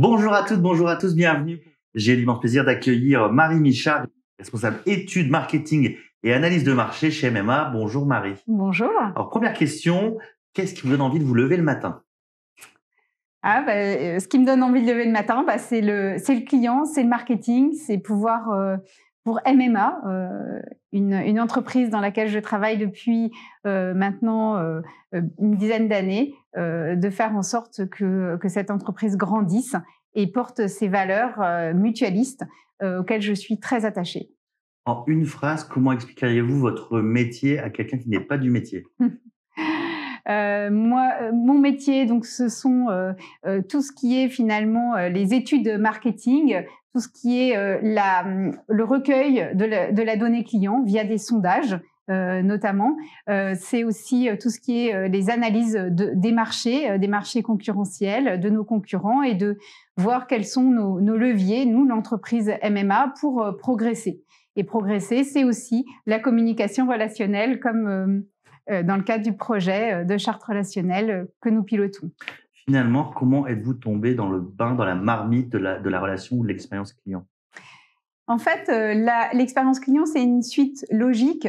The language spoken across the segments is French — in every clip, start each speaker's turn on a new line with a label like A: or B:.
A: Bonjour à toutes, bonjour à tous, bienvenue. J'ai l'immense plaisir d'accueillir Marie Michard, responsable études, marketing et analyse de marché chez MMA. Bonjour Marie.
B: Bonjour.
A: Alors première question, qu'est-ce qui vous donne envie de vous lever le matin?
B: Ce qui me donne envie de lever le matin, c'est le client, c'est le marketing, c'est pouvoir pour MMA, une entreprise dans laquelle je travaille depuis maintenant une dizaine d'années, de faire en sorte que cette entreprise grandisse et porte ses valeurs mutualistes auxquelles je suis très attachée.
A: En une phrase, comment expliqueriez-vous votre métier à quelqu'un qui n'est pas du métier?
B: Mon métier, donc, ce sont tout ce qui est finalement les études marketing, tout ce qui est le recueil de la donnée client via des sondages, notamment. C'est aussi tout ce qui est les analyses des marchés concurrentiels, de nos concurrents, et de voir quels sont nos leviers, nous, l'entreprise MMA, pour progresser. Et progresser, c'est aussi la communication relationnelle, comme dans le cadre du projet de charte relationnelle que nous pilotons.
A: Finalement, comment êtes-vous tombé dans le bain, dans la marmite de la relation ou de l'expérience client?
B: En fait, l'expérience client, c'est une suite logique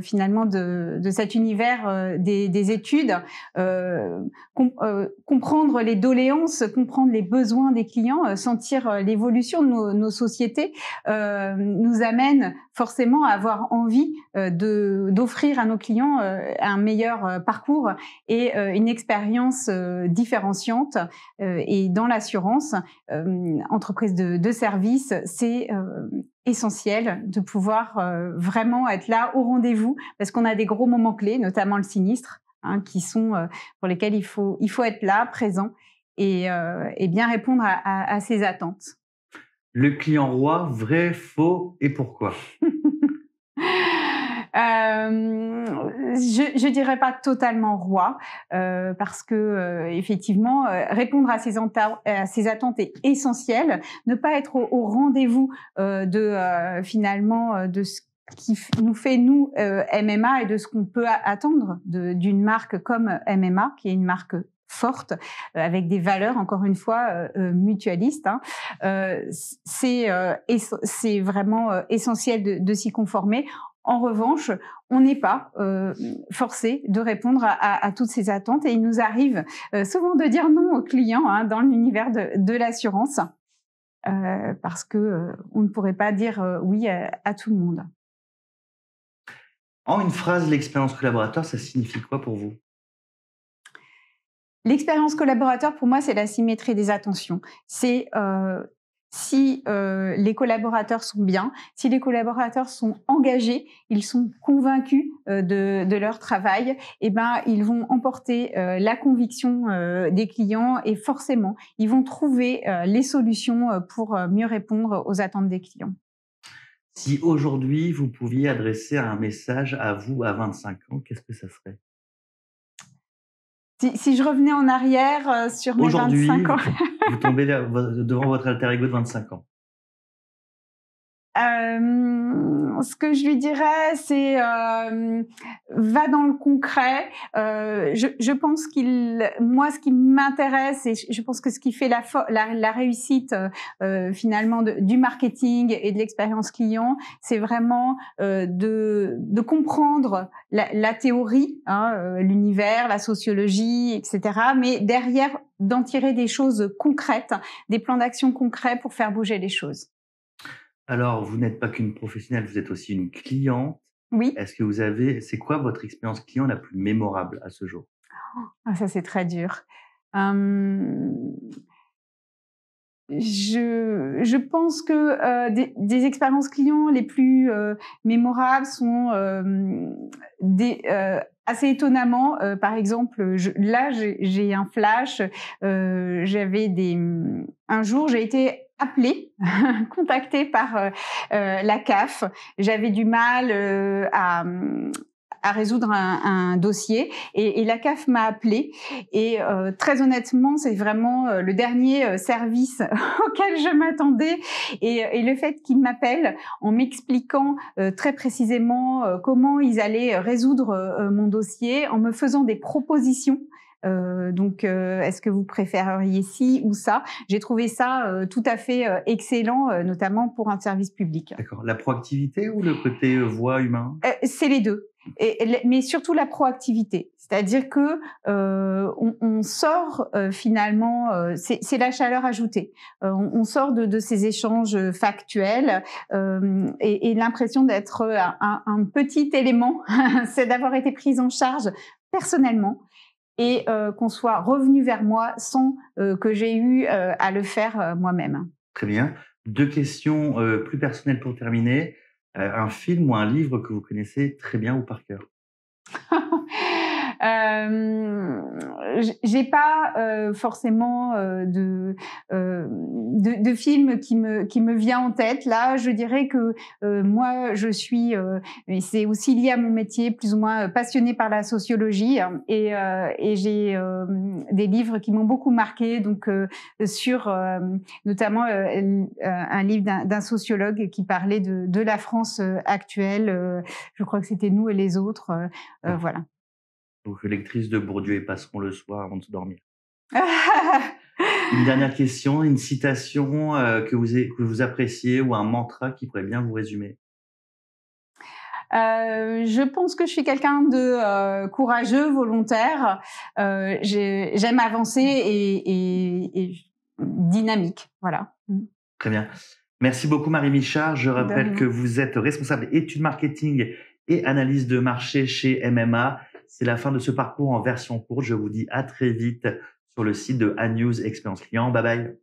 B: finalement de cet univers des études. Comprendre les doléances, comprendre les besoins des clients, sentir l'évolution de nos sociétés nous amène forcément à avoir envie d'offrir à nos clients un meilleur parcours et une expérience différenciante. Et dans l'assurance, entreprise de service, c'est essentiel de pouvoir vraiment être là au rendez-vous, parce qu'on a des gros moments clés, notamment le sinistre, qui sont pour lesquels il faut être là, présent, et bien répondre à ces attentes.
A: Le client roi, vrai, faux et pourquoi?
B: Je dirais pas totalement roi, parce que effectivement, répondre à ces attentes est essentiel. Ne pas être au rendez-vous finalement de ce qui nous fait nous MMA, et de ce qu'on peut attendre d'une marque comme MMA, qui est une marque forte, avec des valeurs, encore une fois, mutualistes. C'est vraiment essentiel de s'y conformer. En revanche, on n'est pas forcé de répondre à toutes ces attentes, et il nous arrive souvent de dire non aux clients dans l'univers de l'assurance, parce que on ne pourrait pas dire oui à tout le monde.
A: En une phrase, l'expérience collaborateur, ça signifie quoi pour vous?
B: L'expérience collaborateur, pour moi, c'est la symétrie des attentions. C'est si les collaborateurs sont bien, si les collaborateurs sont engagés, ils sont convaincus de leur travail, ils vont emporter la conviction des clients, et forcément, ils vont trouver les solutions pour mieux répondre aux attentes des clients.
A: Si aujourd'hui, vous pouviez adresser un message à vous à 25 ans, qu'est-ce que ça serait?
B: Si je revenais en arrière sur mes 25 ans.
A: Aujourd'hui, vous tombez devant votre alter ego de 25 ans.
B: Ce que je lui dirais, c'est va dans le concret. Je pense moi, ce qui m'intéresse, et je pense que ce qui fait la réussite finalement du marketing et de l'expérience client, c'est vraiment de comprendre la théorie, l'univers, la sociologie, etc. Mais derrière, d'en tirer des choses concrètes, des plans d'action concrets pour faire bouger les choses.
A: Alors, vous n'êtes pas qu'une professionnelle, vous êtes aussi une cliente.
B: Oui.
A: C'est quoi votre expérience client la plus mémorable à ce jour?
B: Ça, c'est très dur. Je pense que des expériences clients les plus mémorables sont assez étonnamment, par exemple, j'ai un flash. Un jour, j'ai été appelée, contactée par la CAF. J'avais du mal à résoudre un dossier, et la CAF m'a appelée, et très honnêtement, c'est vraiment le dernier service auquel je m'attendais, et le fait qu'ils m'appellent en m'expliquant très précisément comment ils allaient résoudre mon dossier, en me faisant des propositions Donc, est-ce que vous préféreriez ci ou ça? J'ai trouvé ça tout à fait excellent, notamment pour un service public.
A: D'accord. La proactivité ou le côté voix humain?
B: C'est les deux. Mais surtout la proactivité, c'est-à-dire que on sort finalement, c'est la chaleur ajoutée. On sort de ces échanges factuels et l'impression d'être un petit élément, c'est d'avoir été prise en charge personnellement et qu'on soit revenu vers moi sans que j'ai eu à le faire moi-même.
A: Très bien. 2 questions plus personnelles pour terminer. Un film ou un livre que vous connaissez très bien ou par cœur?
B: J'ai pas forcément de film qui me vient en tête. Là, je dirais que moi, je suis, et c'est aussi lié à mon métier, plus ou moins passionnée par la sociologie, et j'ai des livres qui m'ont beaucoup marquée. Donc sur notamment un livre d'un sociologue qui parlait de la France actuelle. Je crois que c'était Nous et les autres. Voilà.
A: Donc lectrice de Bourdieu et Passeron le soir avant de se dormir. Une dernière question, une citation que vous appréciez ou un mantra qui pourrait bien vous résumer?
B: Je pense que je suis quelqu'un de courageux, volontaire. J'aime avancer et dynamique. Voilà.
A: Très bien. Merci beaucoup Marie Michard. Je rappelle que vous êtes responsable études marketing et analyse de marché chez MMA. C'est la fin de ce parcours en version courte. Je vous dis à très vite sur le site de Anews Expérience Client. Bye bye.